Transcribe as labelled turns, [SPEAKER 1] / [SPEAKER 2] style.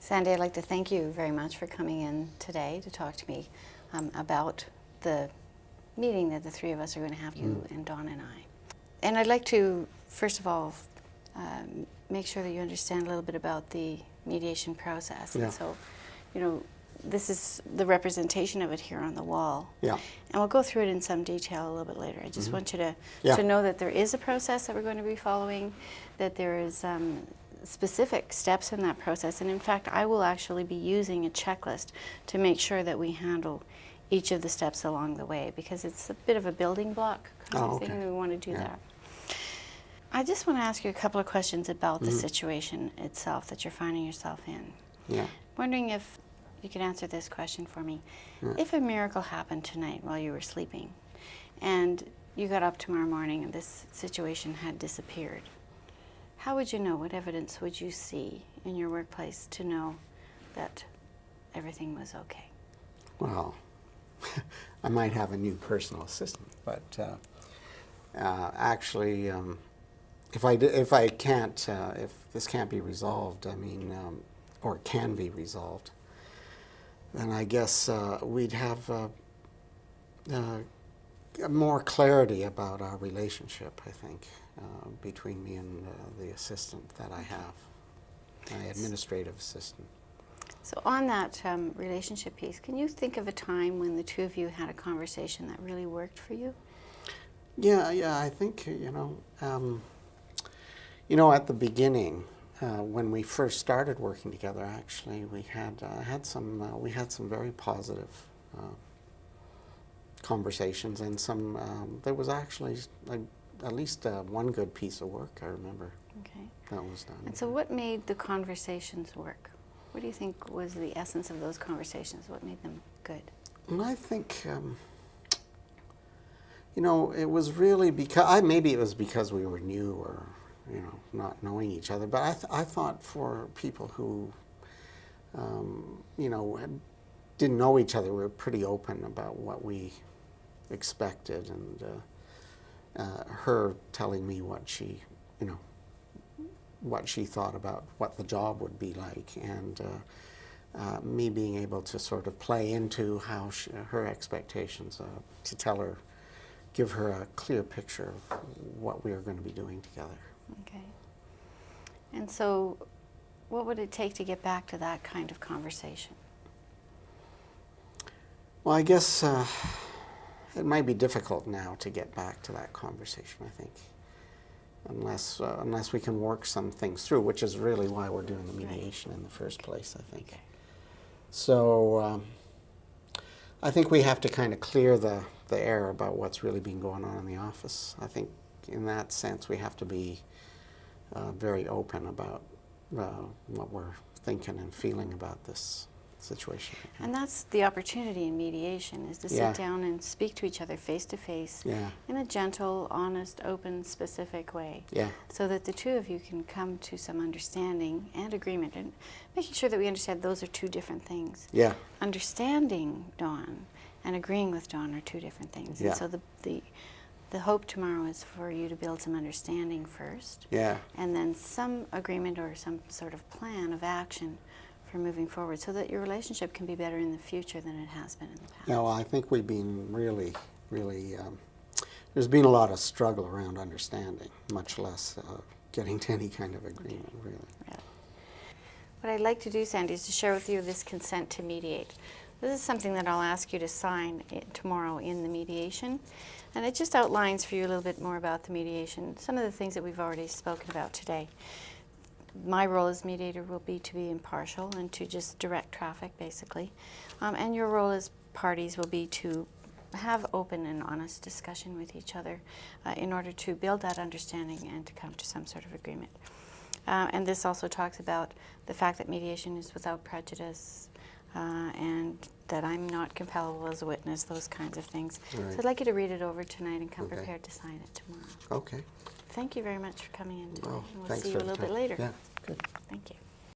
[SPEAKER 1] Sandy, I'd like to thank you very much for coming in today to talk to me about the meeting that the three of us are going to have, you and Dawn and I. And I'd like to, first of all, make sure that you understand a little bit about the mediation process.
[SPEAKER 2] Yeah.
[SPEAKER 1] And so, you know, this is the representation of it here on the wall.
[SPEAKER 2] Yeah.
[SPEAKER 1] And we'll go through it in some detail a little bit later. I just want you to,
[SPEAKER 2] Yeah.
[SPEAKER 1] to know that there is a process that we're going to be following, that there is specific steps in that process. And in fact, I will actually be using a checklist to make sure that we handle each of the steps along the way, because it's a bit of a building block kind of thing, and we want to do that. I just want to ask you a couple of questions about the situation itself that you're finding yourself in.
[SPEAKER 2] Yeah.
[SPEAKER 1] Wondering if you could answer this question for me. If a miracle happened tonight while you were sleeping, and you got up tomorrow morning and this situation had disappeared, how would you know? What evidence would you see in your workplace to know that everything was okay?
[SPEAKER 2] Well, I might have a new personal assistant, but actually, if this can't be resolved, I mean, or can be resolved, then I guess we'd have more clarity about our relationship, I think, between me and the assistant that I have, my administrative assistant.
[SPEAKER 1] So on that relationship piece, can you think of a time when the two of you had a conversation that really worked for you?
[SPEAKER 2] Yeah, I think, at the beginning, when we first started working together, actually, we had some very positive conversations, and there was actually at least one good piece of work I remember.
[SPEAKER 1] Okay.
[SPEAKER 2] That was done.
[SPEAKER 1] And so what made the conversations work? What do you think was the essence of those conversations? What made them good?
[SPEAKER 2] And I think, it was really because, maybe it was because we were new or, not knowing each other, but I thought for people who, didn't know each other, we were pretty open about what we expected, and her telling me what she thought about what the job would be like, and me being able to sort of play into how her expectations, to give her a clear picture of what we were going to be doing together.
[SPEAKER 1] Okay. And so what would it take to get back to that kind of conversation?
[SPEAKER 2] Well, I guess it might be difficult now to get back to that conversation, I think, unless we can work some things through, which is really why we're doing the mediation in the first place, I think.
[SPEAKER 1] Okay.
[SPEAKER 2] So I think we have to kind of clear the air about what's really been going on in the office. I think in that sense we have to be very open about what we're thinking and feeling about this situation.
[SPEAKER 1] And that's the opportunity in mediation, is to sit down and speak to each other face to face in a gentle, honest, open, specific way, so that the two of you can come to some understanding and agreement, and making sure that we understand those are two different things.
[SPEAKER 2] Yeah.
[SPEAKER 1] Understanding Dawn and agreeing with Dawn are two different things.
[SPEAKER 2] Yeah.
[SPEAKER 1] And so the hope tomorrow is for you to build some understanding first, and then some agreement or some sort of plan of action for moving forward, so that your relationship can be better in the future than it has been in the past.
[SPEAKER 2] Yeah, well, I think we've been really, there's been a lot of struggle around understanding, much less getting to any kind of agreement, really.
[SPEAKER 1] Yeah. What I'd like to do, Sandy, is to share with you this consent to mediate. This is something that I'll ask you to sign tomorrow in the mediation, and it just outlines for you a little bit more about the mediation, some of the things that we've already spoken about today. My role as mediator will be to be impartial and to just direct traffic, basically. And your role as parties will be to have open and honest discussion with each other in order to build that understanding and to come to some sort of agreement. And this also talks about the fact that mediation is without prejudice, and that I'm not compellable as a witness, those kinds of things.
[SPEAKER 2] Right.
[SPEAKER 1] So I'd like you to read it over tonight and come prepared to sign it tomorrow.
[SPEAKER 2] Okay.
[SPEAKER 1] Thank you very much for coming in today.
[SPEAKER 2] Well,
[SPEAKER 1] And we'll
[SPEAKER 2] thanks
[SPEAKER 1] see you
[SPEAKER 2] for
[SPEAKER 1] a
[SPEAKER 2] the
[SPEAKER 1] little bit
[SPEAKER 2] time.
[SPEAKER 1] later.
[SPEAKER 2] Yeah, good.
[SPEAKER 1] Thank you.